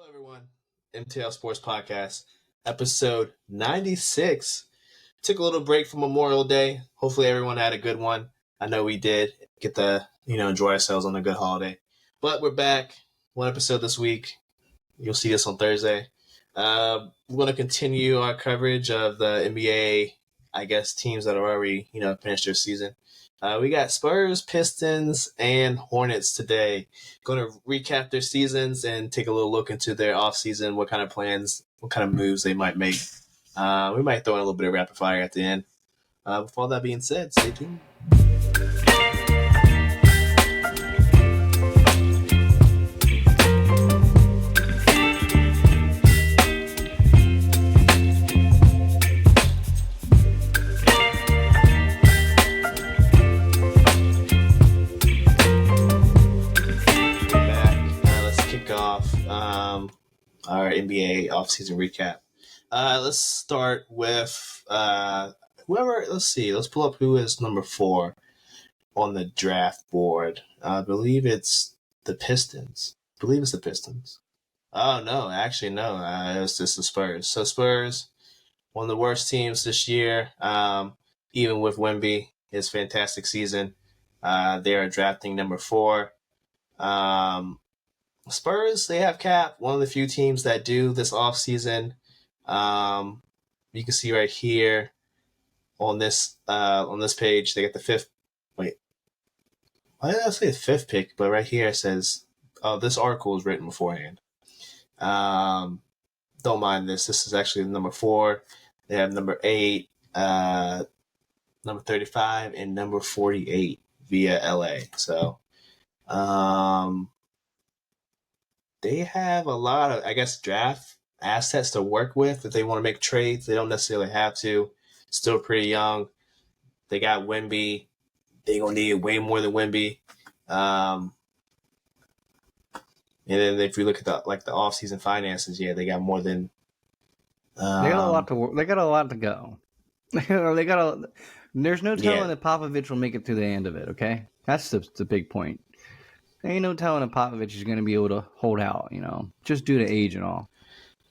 everyone. MTL Sports Podcast, episode 96. Took a little break from Memorial Day. Hopefully everyone had a good one. I know we did. Get to, enjoy ourselves on a good holiday. But we're back. One episode this week. You'll see us on Thursday. We're going to continue our coverage of the NBA, teams that are already, finished their season. We got Spurs, Pistons, and Hornets today. Going to recap their seasons and take a little look into their offseason, what kind of plans, what kind of moves they might make. We might throw in a little bit of rapid fire at the end. With all that being said, stay tuned. Our NBA offseason recap. Let's start with whoever. Let's see. Let's pull up who is number 4 on the draft board. I believe it's the Pistons. Oh no, actually no. It's just the Spurs. So Spurs, one of the worst teams this year. Even with Wemby, his fantastic season. They are drafting number 4. Spurs, they have cap. One of the few teams that do this offseason. You can see right here on this page, they get the 5th. Wait, why did I say the 5th pick? But right here it says, this article is written beforehand. Don't mind this. This is actually number 4. They have number 8, number 35, and number 48 via LA. So, they have a lot of, draft assets to work with. If they want to make trades, they don't necessarily have to. Still pretty young. They got Wemby. They're going to need way more than Wemby. And then if you look at the offseason finances, they got more than. They got a lot to. They got a lot to go. There's no telling that Popovich will make it to the end of it. Okay, that's the big point. Ain't no telling if Popovich is going to be able to hold out, just due to age and all,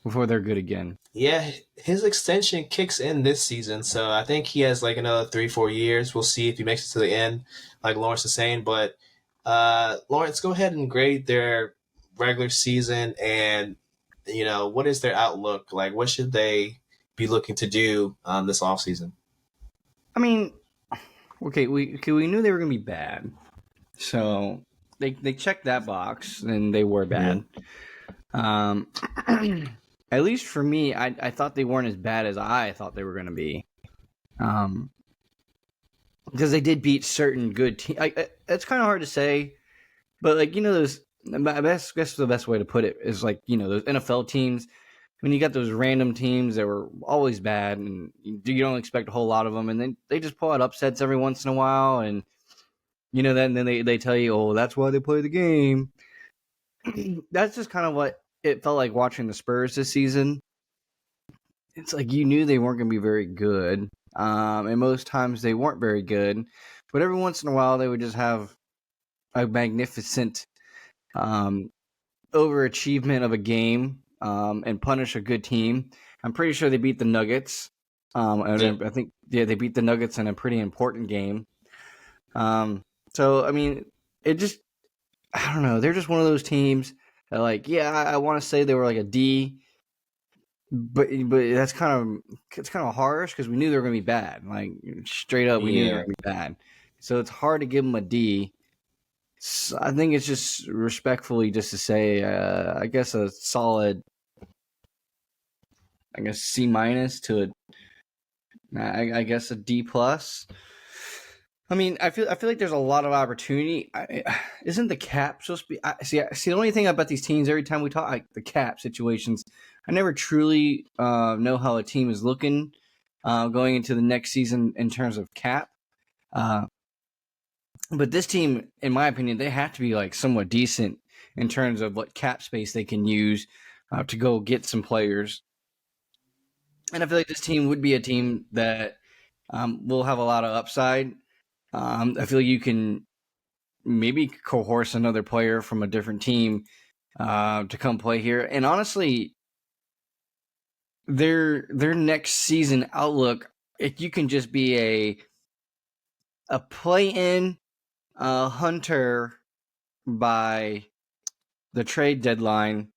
before they're good again. Yeah, his extension kicks in this season, so I think he has another 3-4 years. We'll see if he makes it to the end, like Lawrence is saying. But Lawrence, go ahead and grade their regular season, and what is their outlook? What should they be looking to do this offseason? I mean, okay, we knew they were going to be bad, so. They checked that box, and they were bad. Yeah. At least for me, I thought they weren't as bad as I thought they were going to be. Because they did beat certain good teams. It's kind of hard to say, but those. I guess the best way to put it is those NFL teams. When you got those random teams that were always bad, and you don't expect a whole lot of them, and then they just pull out upsets every once in a while, and. Then they tell you, oh, that's why they play the game. That's just kind of what it felt like watching the Spurs this season. It's you knew they weren't going to be very good. And most times they weren't very good. But every once in a while they would just have a magnificent overachievement of a game and punish a good team. I'm pretty sure they beat the Nuggets. And I think they beat the Nuggets in a pretty important game. So, I mean, I don't know. They're just one of those teams that, I want to say they were a D, but it's kind of harsh because we knew they were going to be bad. Straight up, we knew they were going to be bad. So it's hard to give them a D. So I think it's just respectfully just to say, a solid, C- to a D plus. I mean, I feel like there's a lot of opportunity. Isn't the cap supposed to be? See, the only thing about these teams, every time we talk the cap situations, I never truly know how a team is looking going into the next season in terms of cap. But this team, in my opinion, they have to be somewhat decent in terms of what cap space they can use to go get some players. And I feel like this team would be a team that will have a lot of upside. I feel you can maybe coerce another player from a different team to come play here. And honestly, their next season outlook, if you can just be a play-in hunter by the trade deadline,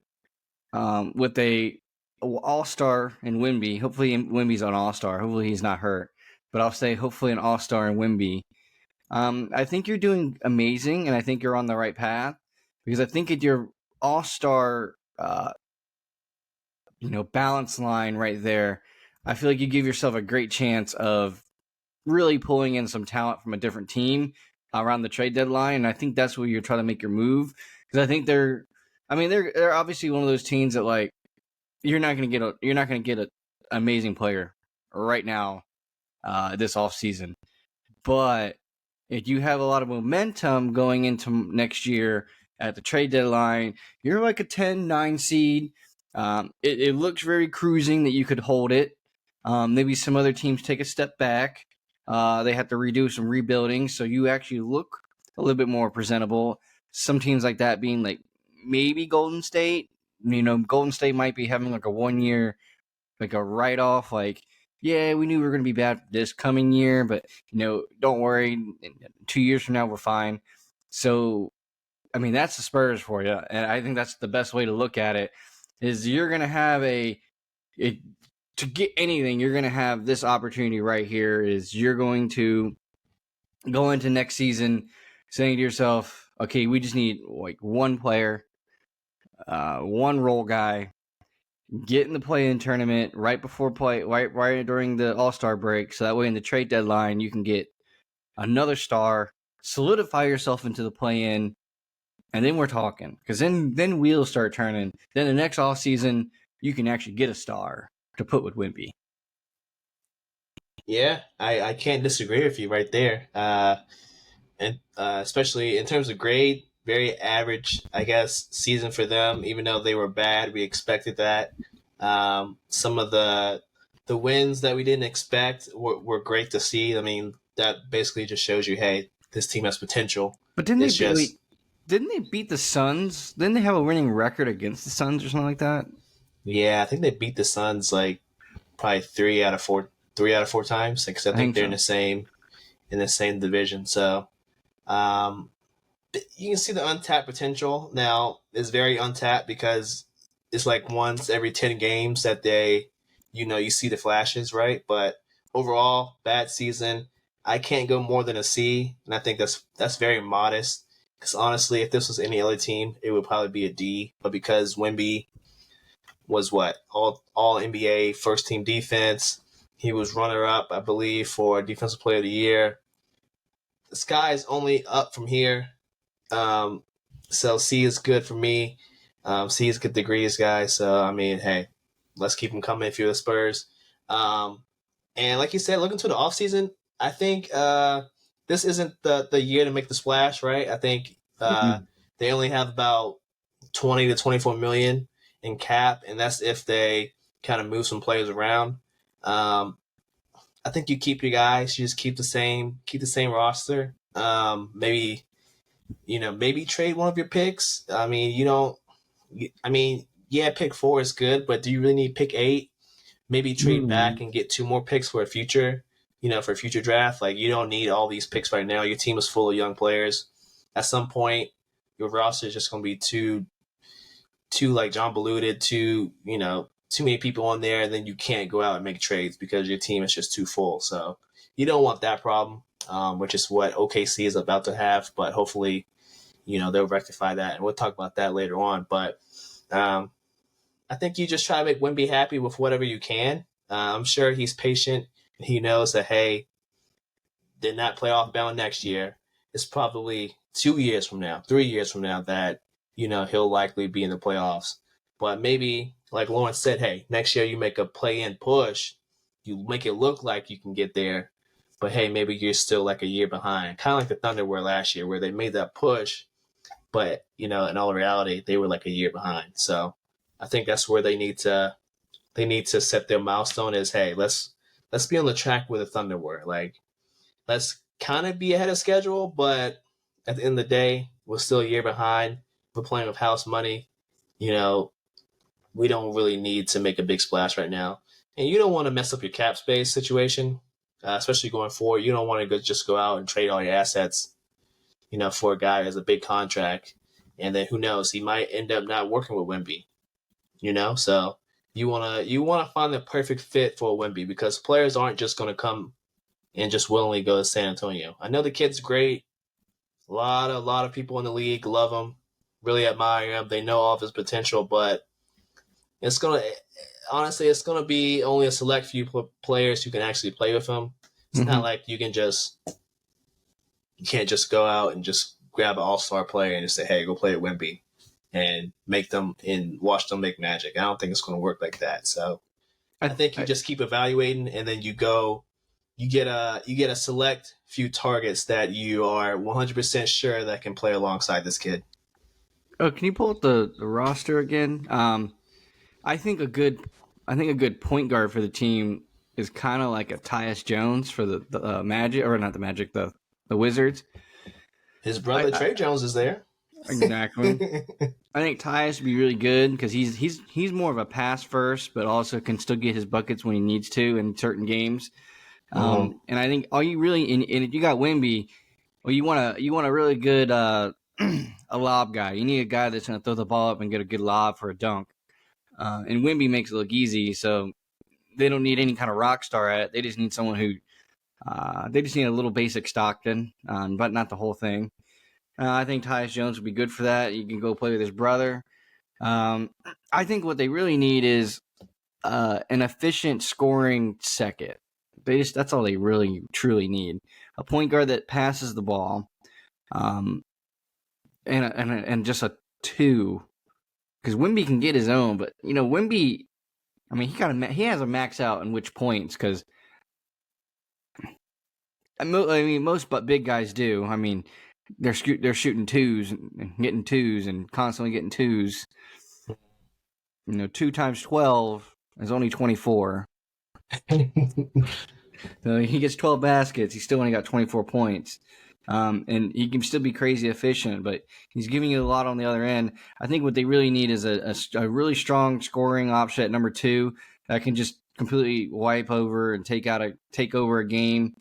with a all-star in Wemby. Hopefully Wemby's an all-star. Hopefully he's not hurt. But I'll say hopefully an all-star in Wemby. I think you're doing amazing, and I think you're on the right path, because I think at your all-star balance line right there, I feel like you give yourself a great chance of really pulling in some talent from a different team around the trade deadline. And I think that's where you're trying to make your move, because I think they're obviously one of those teams that, like, you're not going to get an amazing player right now this offseason. But if you have a lot of momentum going into next year at the trade deadline, you're like a 10-9 seed. It looks very cruising that you could hold it. Maybe some other teams take a step back. They have to redo some rebuilding, so you actually look a little bit more presentable. Some teams like that being like maybe Golden State. Golden State might be having like a 1 year, like a write-off, like, yeah, we knew we were going to be bad this coming year, but, don't worry, 2 years from now, we're fine. So, I mean, that's the Spurs for you, and I think that's the best way to look at it, is you're going to have to get anything, you're going to have this opportunity right here, is you're going to go into next season saying to yourself, okay, we just need like one player, one role guy, get in the play-in tournament right during the All-Star break, so that way in the trade deadline you can get another star, solidify yourself into the play-in, and then we're talking. Because then wheels start turning. Then the next offseason, you can actually get a star to put with Wemby. Yeah, I can't disagree with you right there. And especially in terms of grade, very average, I guess, season for them. Even though they were bad, we expected that. Some of the wins that we didn't expect were great to see. I mean, that basically just shows you, hey, this team has potential. But didn't they beat the Suns? Didn't they have a winning record against the Suns or something like that? Yeah, I think they beat the Suns like probably 3 out of 4 times, because I think they're so. in the same division. So you can see the untapped potential now is very untapped, because it's like once every 10 games that you see the flashes, right? But overall, bad season. I can't go more than a C, and I think that's very modest. Because honestly, if this was any other team, it would probably be a D. But because Wemby was all NBA first team defense, he was runner up, I believe, for Defensive Player of the Year. The sky is only up from here. So C is good for me. C is good degrees, guys. So, I mean, hey, let's keep them coming if you're the Spurs. And like you said, looking to the offseason, I think this isn't the year to make the splash, right? I think they only have about 20 to 24 million in cap, and that's if they kind of move some players around. I think you keep your guys. You just keep the same roster. Maybe trade one of your picks. I mean, pick 4 is good, but do you really need pick 8? Maybe trade back and get 2 more picks for a future draft. Like, you don't need all these picks right now. Your team is full of young players. At some point, your roster is just going to be too like John alluded to, too many people on there, and then you can't go out and make trades because your team is just too full. So you don't want that problem, which is what OKC is about to have. But hopefully, they'll rectify that, and we'll talk about that later on. But I think you just try to make Wemby happy with whatever you can. I'm sure he's patient. He knows that, hey, they're not playoff bound next year. It's probably 2 years from now, 3 years from now that, he'll likely be in the playoffs. But maybe, like Lawrence said, hey, next year you make a play-in push. You make it look like you can get there. But, hey, maybe you're still like a year behind. Kind of like the Thunder were last year, where they made that push. But, in all reality, they were like a year behind. So I think that's where they need to set their milestone is, hey, let's be on the track where the Thunder were. Like, let's kind of be ahead of schedule, but at the end of the day, we're still a year behind. We're playing with house money. you know, we don't really need to make a big splash right now. And you don't want to mess up your cap space situation, especially going forward. You don't want to just go out and trade all your assets, for a guy who has a big contract. And then who knows, he might end up not working with Wemby, So you wanna find the perfect fit for Wemby because players aren't just going to come and just willingly go to San Antonio. I know the kid's great. A lot of people in the league love him, really admire him. They know all of his potential, but it's gonna be only a select few players who can actually play with him. It's not like you can't just go out and just grab an all-star player and just say, "Hey, go play at Wemby," and make them and watch them make magic. I don't think it's going to work like that. So I think you just keep evaluating, and then you get a select few targets that you are 100% sure that can play alongside this kid. Oh, can you pull up the roster again? I think a good point guard for the team is kind of like a Tyus Jones for the Magic, or not the Magic, the Wizards. His brother Trey Jones is there. Exactly. I think Tyus would be really good because he's more of a pass first, but also can still get his buckets when he needs to in certain games. And I think all you really and if you got Wemby, well, you want a really good a lob guy. You need a guy that's going to throw the ball up and get a good lob for a dunk. And Wemby makes it look easy, so they don't need any kind of rock star at it. They just need someone who they just need a little basic Stockton, but not the whole thing. I think Tyus Jones would be good for that. You can go play with his brother. I think what they really need is an efficient scoring second. That's all they really truly need. A point guard that passes the ball, and just a two, because Wemby can get his own. But Wemby, I mean, he has a max out in which points because most but big guys do. I mean, they're shooting twos and getting twos and constantly getting twos. 2 times 12 is only 24. So he gets 12 baskets. He still only got 24 points. And he can still be crazy efficient, but he's giving you a lot on the other end. I think what they really need is a really strong scoring option at number 2 that can just completely wipe over and take over a game,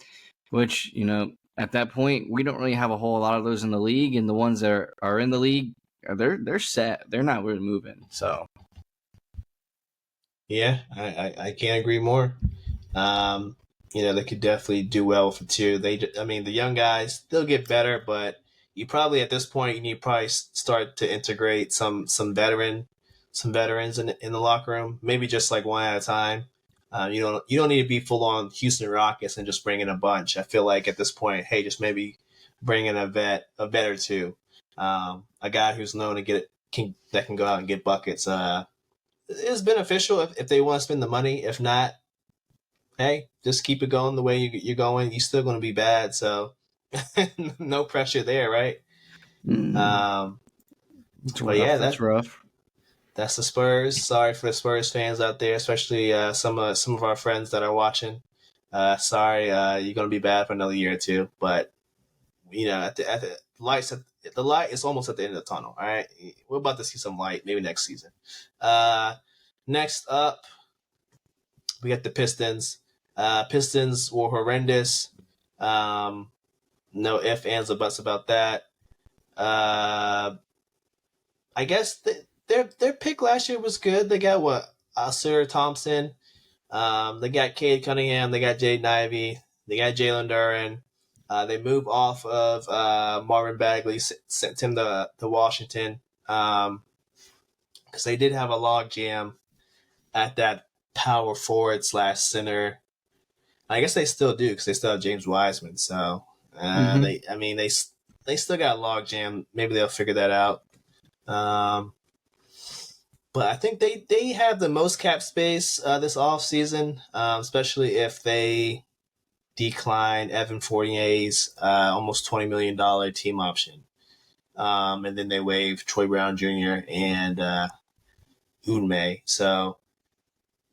which, at that point, we don't really have a whole lot of those in the league, and the ones that are in the league, they're set. They're not really moving, so. Yeah, I can't agree more. They could definitely do well for 2. The young guys, they'll get better, but you probably at this point you need to probably start to integrate some veterans in the locker room. Maybe just like one at a time. You don't need to be full on Houston Rockets and just bring in a bunch. I feel like at this point, hey, just maybe bring in a vet or two, a guy who's known to that can go out and get buckets. It's beneficial if they want to spend the money. If not, hey, just keep it going the way you're going. You're still going to be bad, so no pressure there, right? But yeah, that's rough. That's the Spurs. Sorry for the Spurs fans out there, especially some of our friends that are watching. Sorry, you're going to be bad for another year or two. But at the light is almost at the end of the tunnel. All right, we're about to see some light maybe next season. Next up, we got the Pistons. Pistons were horrendous. No ifs, ands, or buts about that. I guess their pick last year was good. They got Sir Thompson. They got Cade Cunningham. They got Jaden Ivey. They got Jalen Duren. They moved off of Marvin Bagley, sent him to Washington because they did have a log jam at that power forward / center. I guess they still do because they still have James Wiseman. So they still got a log jam. Maybe they'll figure that out. But I think they have the most cap space this offseason, especially if they decline Evan Fournier's almost $20 million team option. And then they waive Troy Brown Jr. and Unme. So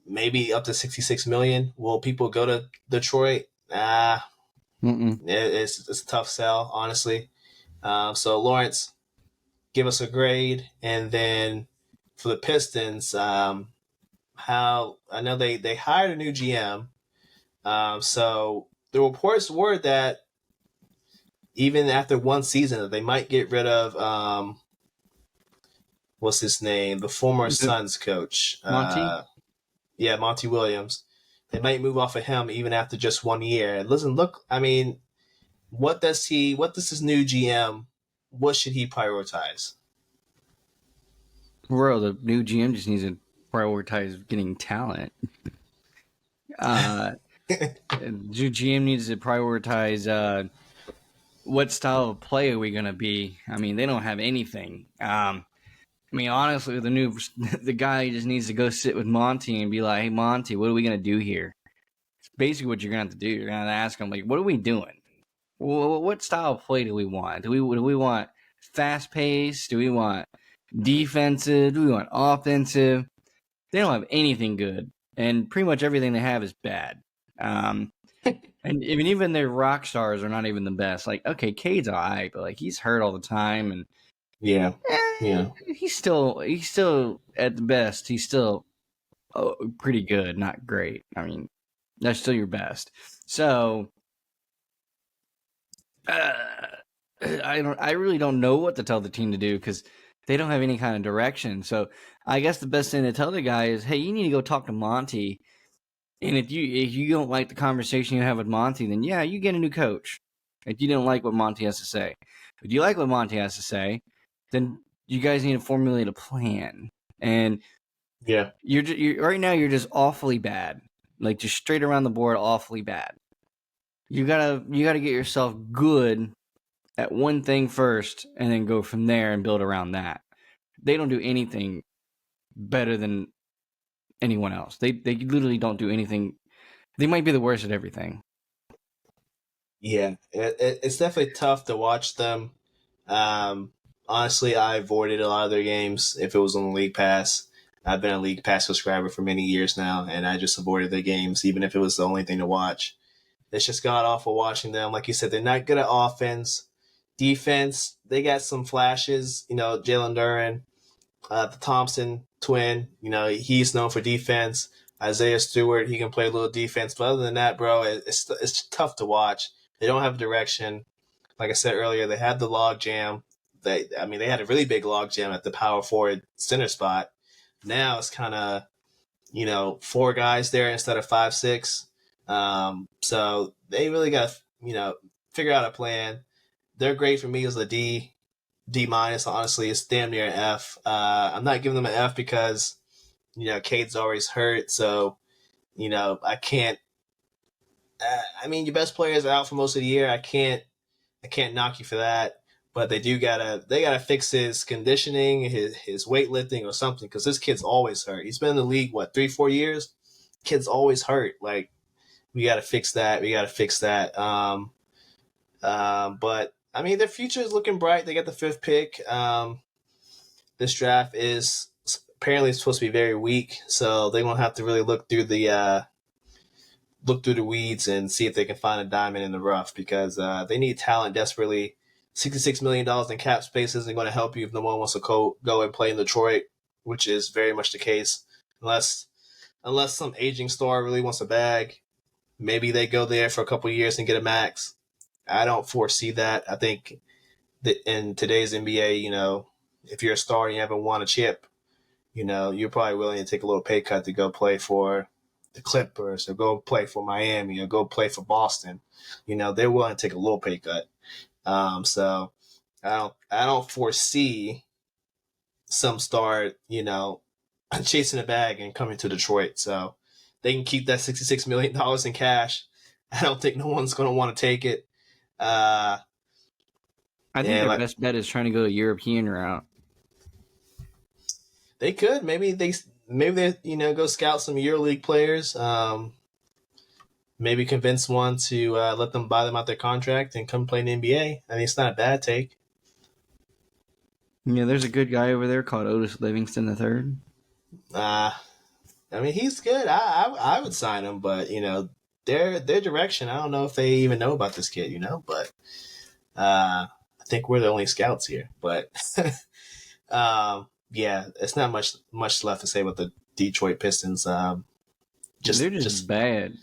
maybe up to $66 million. Will people go to Detroit? It's a tough sell, honestly. So Lawrence, give us a grade, and then for the Pistons, how I know they hired a new GM. So the reports were that even after one season, that they might get rid of what's his name, the former The Suns coach. Monty. Yeah, Monty Williams. They might move off of him even after just 1 year. And listen, look, I mean, what does this new GM, what should he prioritize? Bro, the new GM just needs to prioritize getting talent. New GM needs to prioritize what style of play are we going to be. I mean, they don't have anything. I mean, honestly, the guy just needs to go sit with Monty and be like, "Hey, Monty, what are we going to do here?" It's basically what you're going to have to do. You're going to ask him, like, "What are we doing? What style of play do we want? Do we want fast pace? Do we want defensive? Do we want offensive?" They don't have anything good, and pretty much everything they have is bad. And even their rock stars are not even the best. Like, okay, Cade's alright, but like he's hurt all the time, and Yeah. he's still at the best. He's still pretty good, not great. I mean, that's still your best. So, I really don't know what to tell the team to do because they don't have any kind of direction. So, I guess the best thing to tell the guy is, hey, you need to go talk to Monty. And if you don't like the conversation you have with Monty, then yeah, you get a new coach. If you don't like what Monty has to say, if you like what Monty has to say, then you guys need to formulate a plan. And Yeah. you're right now you're just awfully bad, like just straight around the board, awfully bad. You gotta get yourself good at one thing first, and then go from there and build around that. They don't do anything better than anyone else. They literally don't do anything. They might be the worst at everything. Yeah, it's definitely tough to watch them. Honestly, I avoided a lot of their games if it was on the League Pass. I've been a League Pass subscriber for many years now, and I just avoided their games, even if it was the only thing to watch. It's just god awful watching them. Like you said, they're not good at offense. Defense, they got some flashes. Jalen Duren, the Thompson twin. He's known for defense. Isaiah Stewart, he can play a little defense. But other than that, bro, it's tough to watch. They don't have direction. Like I said earlier, they had the log jam. They had a really big log jam at the power forward center spot. Now it's kind of, four guys there instead of 5, 6. So they really got to, figure out a plan. They're great for me as a D minus. Honestly, it's damn near an F. I'm not giving them an F because, Cade's always hurt. So, I can't, your best players are out for most of the year. I can't knock you for that. But they gotta fix his conditioning, his weightlifting or something, because this kid's always hurt. He's been in the league, 3-4 years? Kid's always hurt. Like, we gotta fix that. But their future is looking bright. They got the 5th pick. This draft is apparently supposed to be very weak, so they're gonna have to really look through the weeds and see if they can find a diamond in the rough, because they need talent desperately. $66 million in cap space isn't going to help you if no one wants to go and play in Detroit, which is very much the case. Unless some aging star really wants a bag, maybe they go there for a couple of years and get a max. I don't foresee that. I think that in today's NBA, if you're a star and you haven't won a chip, you're probably willing to take a little pay cut to go play for the Clippers or go play for Miami or go play for Boston. They're willing to take a little pay cut. So I don't foresee some star, chasing a bag and coming to Detroit. So they can keep that $66 million in cash. I don't think no one's going to want to take it. I think their best bet is trying to go the European route. They could. Maybe they go scout some EuroLeague players. Maybe convince one to let them buy them out their contract and come play in the NBA. It's not a bad take. Yeah, there's a good guy over there called Otis Livingston III. He's good. I would sign him, but their direction, I don't know if they even know about this kid. But I think we're the only scouts here. But yeah, it's not much left to say about the Detroit Pistons. They're just bad.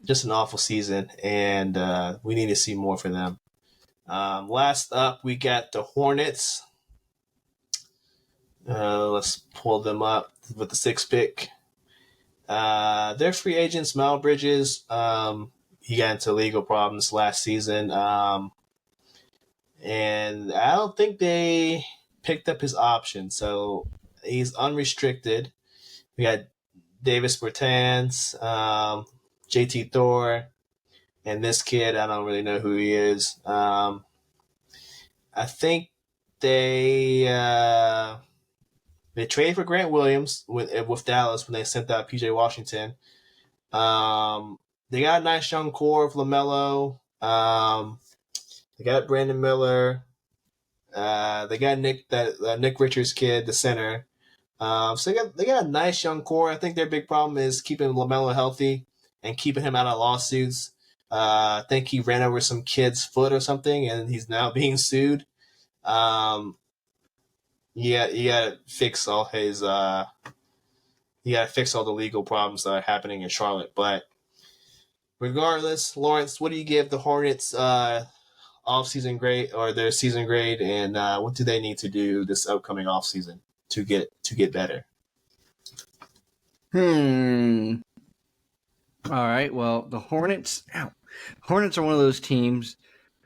Just an awful season, and we need to see more for them. Last up, we got the Hornets. Let's pull them up with the 6th pick. Their free agents, Miles Bridges. He got into legal problems last season, and I don't think they picked up his option, so he's unrestricted. We got Davis Bertans, JT Thor, and this kid. I don't really know who he is. I think they traded for Grant Williams with Dallas when they sent out PJ Washington. They got a nice young core of LaMelo. They got Brandon Miller. They got Nick Richards kid, the center. So they got a nice young core. I think their big problem is keeping LaMelo healthy and keeping him out of lawsuits. I think he ran over some kid's foot or something, and he's now being sued. Yeah, you gotta fix all his. You gotta fix all the legal problems that are happening in Charlotte. But regardless, Lawrence, what do you give the Hornets off-season grade or their season grade, and what do they need to do this upcoming off-season to get better? All right. Well, the Hornets. Hornets are one of those teams,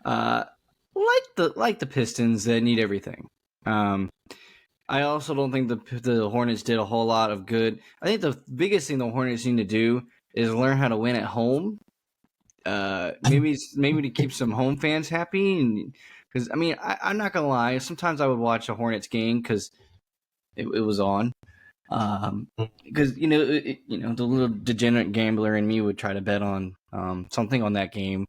like the Pistons, that need everything. I also don't think the Hornets did a whole lot of good. I think the biggest thing the Hornets need to do is learn how to win at home. Maybe to keep some home fans happy, and because I'm not gonna lie. Sometimes I would watch a Hornets game because it was on. Because the little degenerate gambler in me would try to bet on something on that game,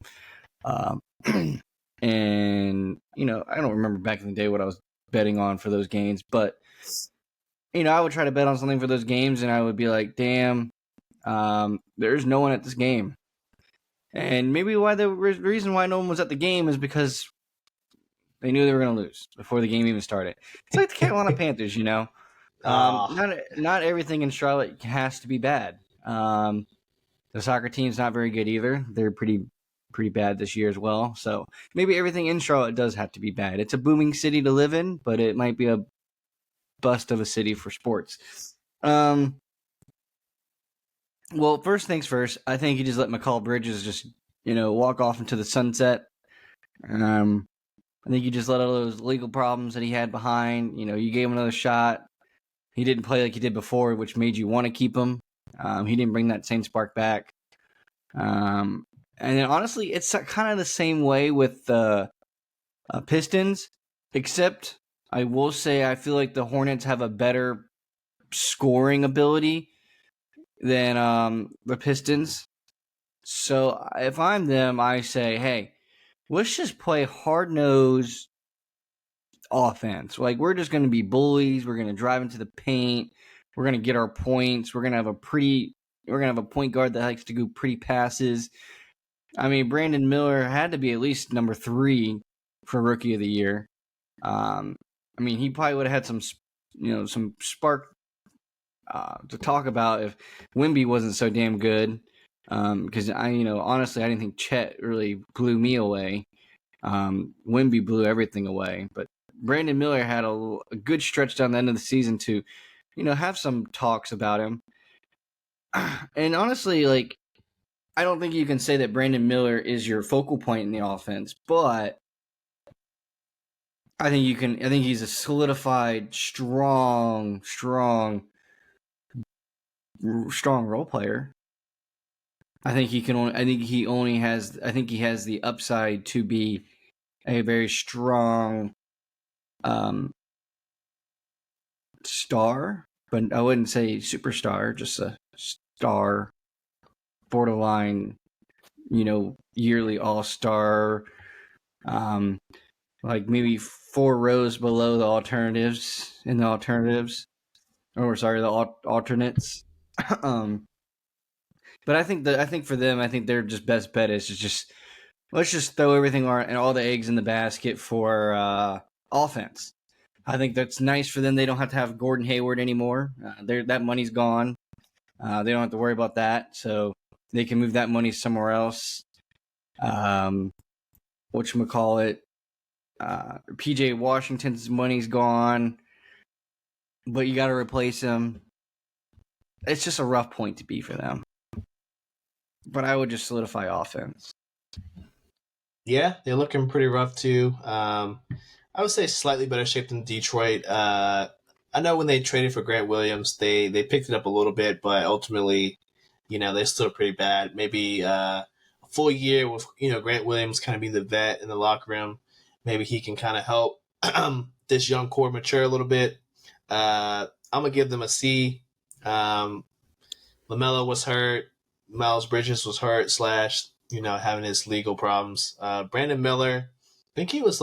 and I don't remember back in the day what I was betting on for those games, but I would try to bet on something for those games, and I would be like, damn, there's no one at this game, and maybe the reason why no one was at the game is because they knew they were going to lose before the game even started. It's like the Carolina Panthers, Not everything in Charlotte has to be bad. The soccer team's not very good either. They're pretty bad this year as well. So maybe everything in Charlotte does have to be bad. It's a booming city to live in, but it might be a bust of a city for sports. Well, first things first, I think you just let McCall Bridges just walk off into the sunset. I think you just let all those legal problems that he had behind. You gave him another shot. He didn't play like he did before, which made you want to keep him. He didn't bring that same spark back. And then honestly, it's kind of the same way with the Pistons, except I will say I feel like the Hornets have a better scoring ability than the Pistons. So if I'm them, I say, hey, let's just play hard-nosed offense. Like, we're just going to be bullies. We're going to drive into the paint. We're going to get our points. We're going to have a point guard that likes to do pretty passes. Brandon Miller had to be at least number 3 for Rookie of the Year. He probably would have had some spark to talk about if Wemby wasn't so damn good. Because honestly, I didn't think Chet really blew me away. Wemby blew everything away, but Brandon Miller had a good stretch down the end of the season to, have some talks about him. And honestly, I don't think you can say that Brandon Miller is your focal point in the offense, but I think he's a solidified, strong role player. I think he has the upside to be a very strong star, but I wouldn't say superstar, just a star, borderline, yearly all-star, like maybe 4 rows below the alternates. But I think for them, their just best bet is just let's just throw everything and all the eggs in the basket for offense. I think that's nice for them. They don't have to have Gordon Hayward anymore. That money's gone. They don't have to worry about that, so they can move that money somewhere else. Whatchamacallit, PJ Washington's money's gone, but you got to replace him. It's just a rough point to be for them. But I would just solidify offense. Yeah, they're looking pretty rough too. I would say slightly better shape than Detroit. I know when they traded for Grant Williams, they picked it up a little bit, but ultimately, they're still pretty bad. Maybe a full year with Grant Williams kind of being the vet in the locker room, maybe he can kind of help this young core mature a little bit. I'm gonna give them a C. LaMelo was hurt. Miles Bridges was hurt / having his legal problems. Brandon Miller, I think he was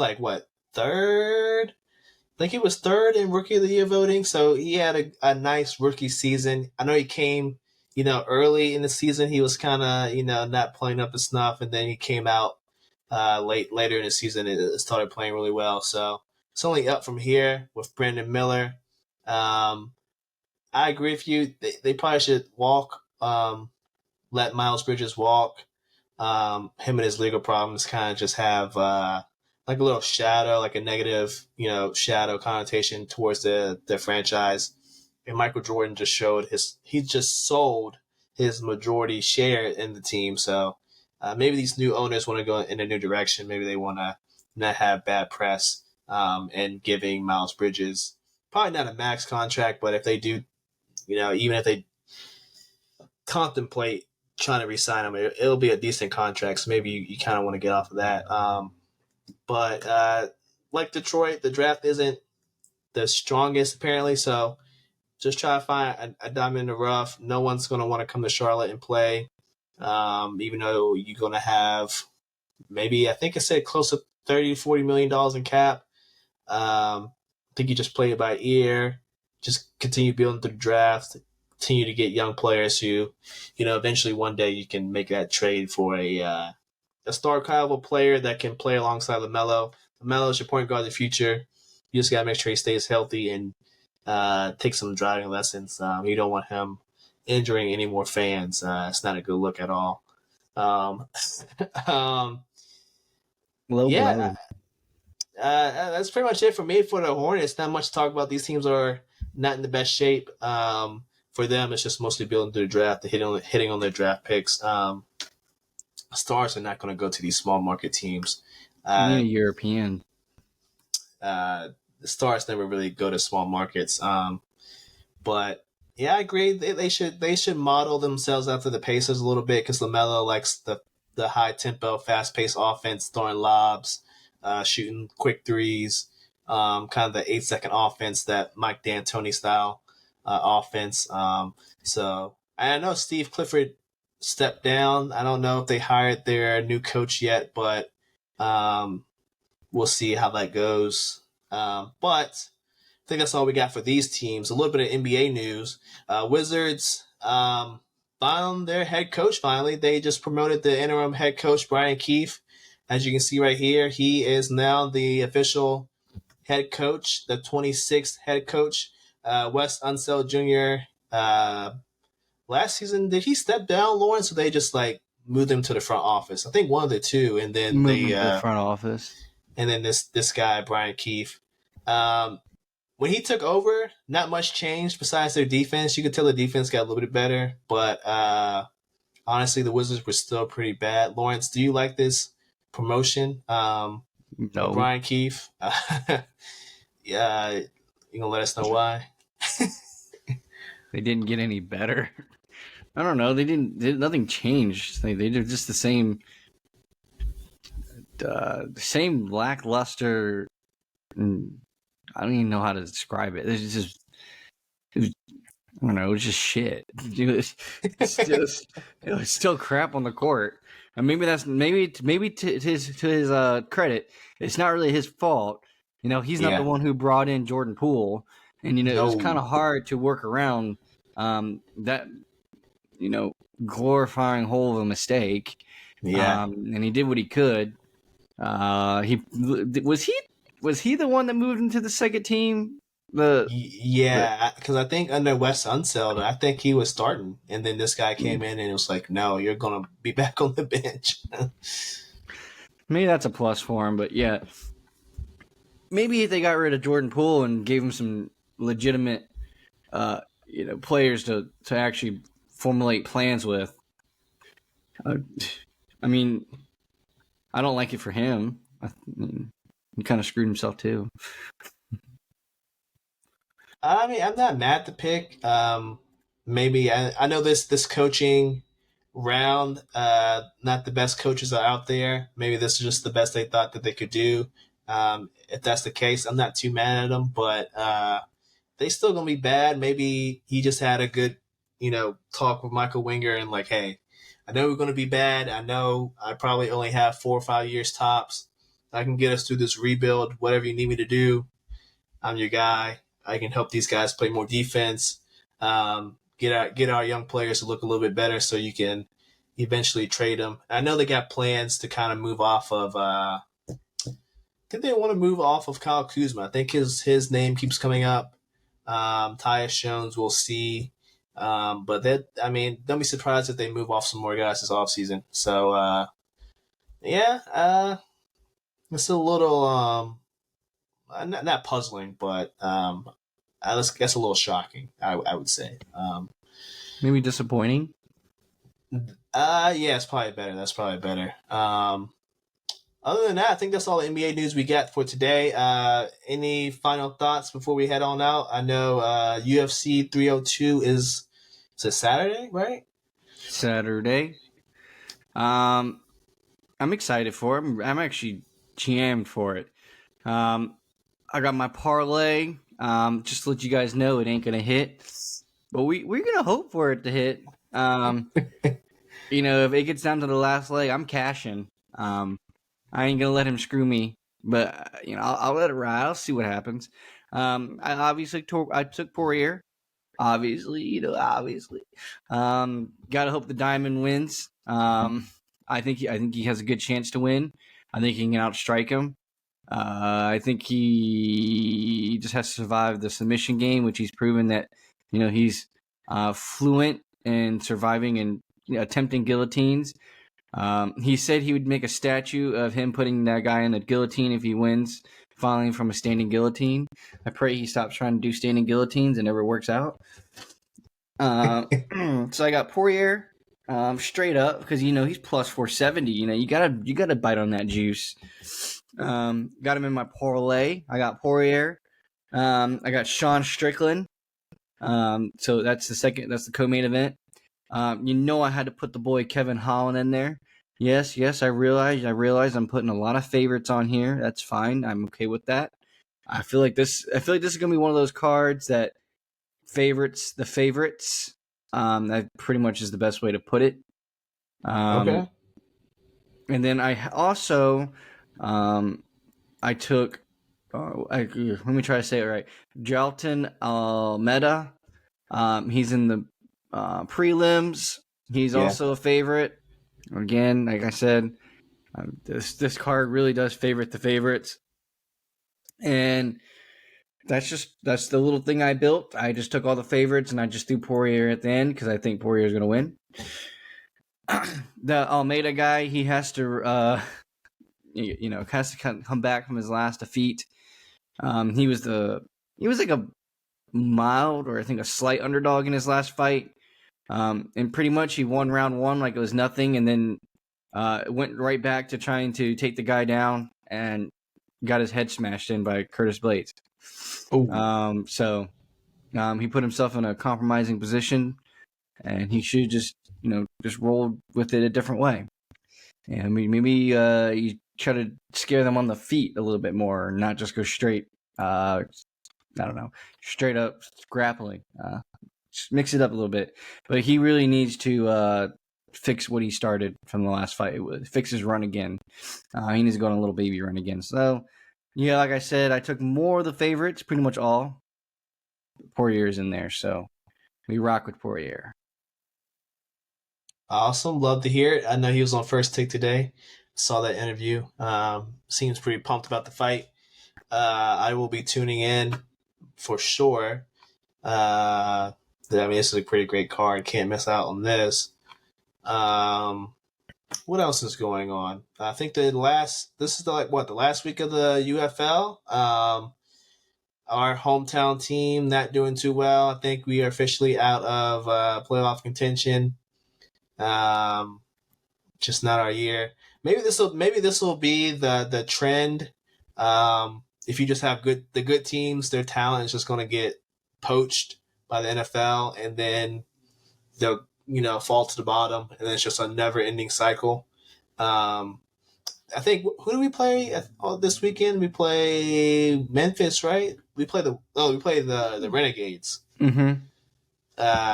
third? I think he was third in Rookie of the Year voting, so he had a nice rookie season. I know he came, early in the season. He was kind of, not playing up to snuff, and then he came out later in the season and started playing really well. So it's only up from here with Brandon Miller. I agree with you. They probably should walk. Let Miles Bridges walk. Him and his legal problems kind of just have like a little shadow, like a negative, shadow connotation towards the franchise. And Michael Jordan just sold his majority share in the team. So maybe these new owners want to go in a new direction. Maybe they want to not have bad press and giving Miles Bridges probably not a max contract, but if they do, even if they contemplate trying to re-sign him, it'll be a decent contract. So maybe you kind of want to get off of that. But like Detroit, the draft isn't the strongest apparently. So just try to find a diamond in the rough. No one's going to want to come to Charlotte and play, even though you're going to have maybe, I think I said close to $30 to $40 million in cap. I think you just play it by ear. Just continue building through the draft. Continue to get young players who, eventually one day you can make that trade for a star caliber player that can play alongside LaMelo. LaMelo is your point guard of the future. You just got to make sure he stays healthy and take some driving lessons. You don't want him injuring any more fans. It's not a good look at all. Yeah, that's pretty much it for me for the Hornets. Not much to talk about. These teams are not in the best shape. For them, it's just mostly building through the draft, hitting on their draft picks. Stars are not going to go to these small market teams. European. The Stars never really go to small markets. But yeah, I agree. They should model themselves after the Pacers a little bit because LaMelo likes the high tempo, fast paced offense, throwing lobs, shooting quick threes, kind of the 8-second offense, that Mike D'Antoni style offense. So I know Steve Clifford stepped down. I don't know if they hired their new coach yet, but we'll see how that goes. But I think that's all we got for these teams. A little bit of NBA news. Wizards found their head coach finally. They just promoted the interim head coach, Brian Keefe. As you can see right here, he is now the official head coach, the 26th head coach. Wes Unseld Jr. Last season, did he step down, Lawrence, or they just moved him to the front office? I think one of the two, and then the front office. And then this guy, Brian Keefe. When he took over, not much changed besides their defense. You could tell the defense got a little bit better, but honestly, the Wizards were still pretty bad. Lawrence, do you like this promotion? No. Brian Keefe. Yeah, you gonna let us know why? They didn't get any better. I don't know. Nothing changed. They did just the same lackluster. I don't even know how to describe it. I don't know. It was just shit. It was still crap on the court. And maybe to his credit, it's not really his fault. He's not the one who brought in Jordan Poole, and it was kind of hard to work around that. Glorifying hole of a mistake. Yeah. And he did what he could. He Was he the one that moved into the second team? The Yeah, because I think under Wes Unseld, I think he was starting, and then this guy came in and it was like, no, you're gonna be back on the bench. maybe that's a plus for him, but yeah, maybe if they got rid of Jordan Poole and gave him some legitimate, players to actually formulate plans with. Uh, I mean, I don't like it for him. I mean, he kind of screwed himself too. I mean, I'm not mad at the pick. Maybe I know this coaching round, not the best coaches are out there. Maybe this is just the best they thought that they could do. If that's the case, I'm not too mad at them, but they still gonna be bad. Maybe he just had a good, talk with Michael Winger and like, hey, I know we're gonna be bad. I know I probably only have 4 or 5 years tops. I can get us through this rebuild. Whatever you need me to do, I'm your guy. I can help these guys play more defense. Get our young players to look a little bit better, so you can eventually trade them. I know they got plans to kind of move off of. I think they want to move off of Kyle Kuzma. I think his name keeps coming up. Tyus Jones, we'll see. But don't be surprised if they move off some more guys this offseason. So it's a little not puzzling, but I guess a little shocking. I would say. Maybe disappointing. Yeah, it's probably better. That's probably better. Other than that, I think that's all the NBA news we got for today. Any final thoughts before we head on out? I know UFC 302 is a Saturday, right? Saturday. I'm excited for it. I'm actually jammed for it. I got my parlay. Just to let you guys know, it ain't gonna hit, but we're gonna hope for it to hit. If it gets down to the last leg, I'm cashing. I ain't gonna let him screw me, but I'll let it ride. I'll see what happens. I obviously I took Poirier. Obviously. Gotta hope the diamond wins. I think he has a good chance to win. I think he can outstrike him. I think he just has to survive the submission game, which he's proven that he's fluent in surviving and attempting guillotines. He said he would make a statue of him putting that guy in a guillotine if he wins, falling from a standing guillotine. I pray he stops trying to do standing guillotines and never works out. So I got Poirier straight up because he's plus 470. You gotta bite on that juice. Got him in my parlay. I got Poirier. I got Sean Strickland. So that's the co-main event. I had to put the boy Kevin Holland in there. Yes, I realize I'm putting a lot of favorites on here. That's fine. I'm okay with that. I feel like this is gonna be one of those cards that favorites the favorites. That pretty much is the best way to put it. Okay. And then I also I took let me try to say it right. Jalton Almeida. He's in the prelims. He's also a favorite. Again, like I said, this card really does favorite the favorites, and that's the little thing I built. I just took all the favorites and I just threw Poirier at the end because I think Poirier is going to win. The Almeida guy, he has to has to come back from his last defeat. He was like a mild or I think a slight underdog in his last fight. And pretty much he won round one like it was nothing, and then went right back to trying to take the guy down and got his head smashed in by Curtis Blades. So he put himself in a compromising position, and he should just roll with it a different way. And maybe you try to scare them on the feet a little bit more, not just go straight. I don't know, straight up grappling. Just mix it up a little bit, but he really needs to fix what he started from the last fight. Fix his run again. He needs to go on a little baby run again. So, yeah, like I said, I took more of the favorites, pretty much all. Poirier's in there, so we rock with Poirier. Awesome. Love to hear it. I know he was on First Take today. Saw that interview. Seems pretty pumped about the fight. I will be tuning in for sure. This is a pretty great card. Can't miss out on this. What else is going on? I think this is the last week of the UFL. Our hometown team not doing too well. I think we are officially out of playoff contention. Just not our year. Maybe this will be the trend. If you just have the good teams, their talent is just going to get poached by the NFL, and then they'll fall to the bottom, and then it's just a never ending cycle. I think who do we play this weekend? We play Memphis, right? We play the Renegades. Mm-hmm.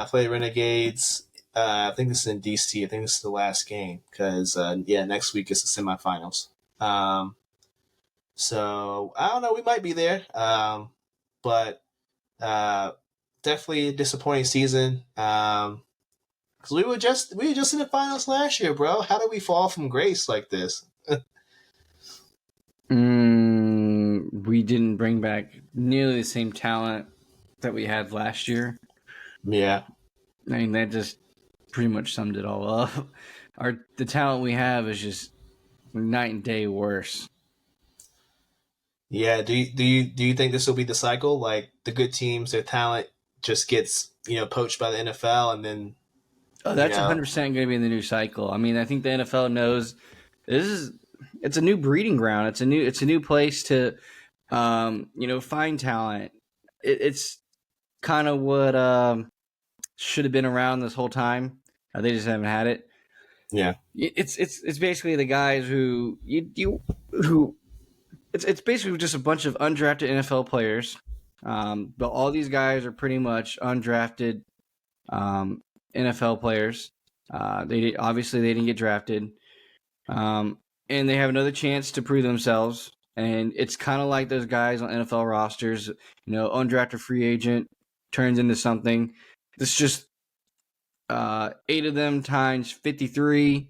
Play the Renegades. I think this is in DC. I think this is the last game because next week is the semifinals. So I don't know. We might be there, but definitely a disappointing season. Because we were just in the finals last year, bro. How did we fall from grace like this? We didn't bring back nearly the same talent that we had last year. Yeah. I mean, that just pretty much summed it all up. The talent we have is just night and day worse. Yeah. Do you think this will be the cycle? Like the good teams, their talent just gets poached by the NFL, and then that's 100% going to be in the new cycle. I mean, I think the NFL knows it's a new breeding ground. It's a new place to find talent. It's kind of what should have been around this whole time. They just haven't had it. Yeah, it's basically the guys who it's basically just a bunch of undrafted NFL players, but all these guys are pretty much undrafted NFL players. Obviously they didn't get drafted, and they have another chance to prove themselves. And it's kind of like those guys on NFL rosters, undrafted free agent turns into something. It's just 8 of them times 53,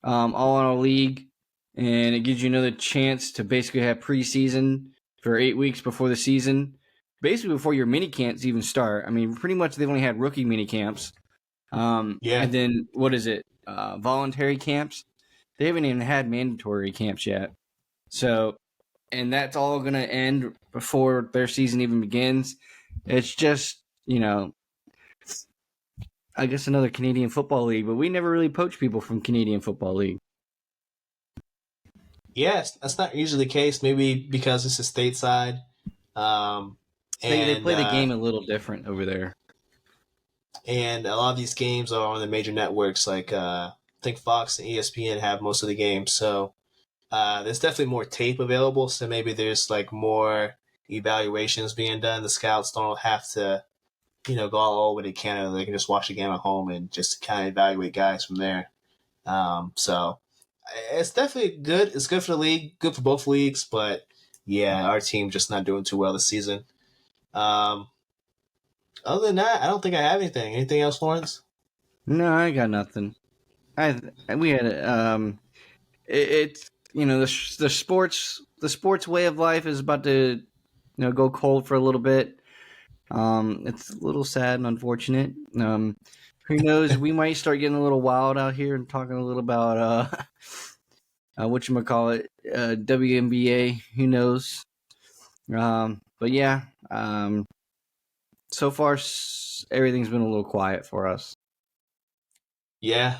all in a league, and it gives you another chance to basically have preseason for 8 weeks before the season, basically before your mini camps even start. I mean, pretty much they've only had rookie mini camps. And then what is it? Voluntary camps. They haven't even had mandatory camps yet. So, and that's all going to end before their season even begins. It's just, I guess another Canadian Football League, but we never really poach people from Canadian Football League. Yes, that's not usually the case. Maybe because it's a stateside. They play the game a little different over there. And a lot of these games are on the major networks, like I think Fox and ESPN have most of the games. So there's definitely more tape available. So maybe there's like more evaluations being done. The scouts don't have to, go all over to Canada. They can just watch the game at home and just kind of evaluate guys from there. So it's definitely good. It's good for the league, good for both leagues. But yeah, our team just not doing too well this season. Other than that, I don't think I have anything. Anything else, Lawrence? No, I got nothing. We had it's the sports way of life is about to go cold for a little bit. It's a little sad and unfortunate. Who knows? We might start getting a little wild out here and talking a little about whatchamacallit, WNBA. Who knows? But yeah, so far everything's been a little quiet for us. Yeah,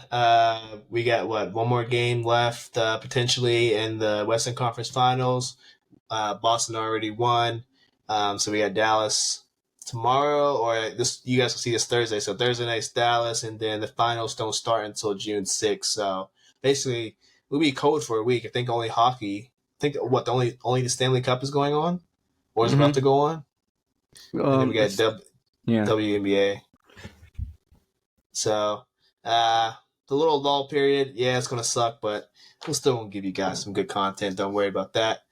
we got one more game left potentially in the Western Conference Finals. Boston already won, so we got Dallas tomorrow, or this you guys will see this Thursday. So Thursday night's Dallas, and then the finals don't start until June 6th. So basically, we'll be cold for a week. I think only hockey. I think only the Stanley Cup is going on, or is about to go on. And then we got WNBA. So the little lull period, yeah, it's gonna suck, but we'll still give you guys some good content. Don't worry about that.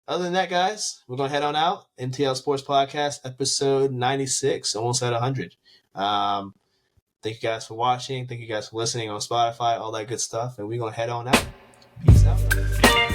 Other than that, guys, we're going to head on out. MTL Sports Podcast, episode 96, almost at 100. Thank you guys for watching. Thank you guys for listening on Spotify, all that good stuff. And we're going to head on out. Peace out.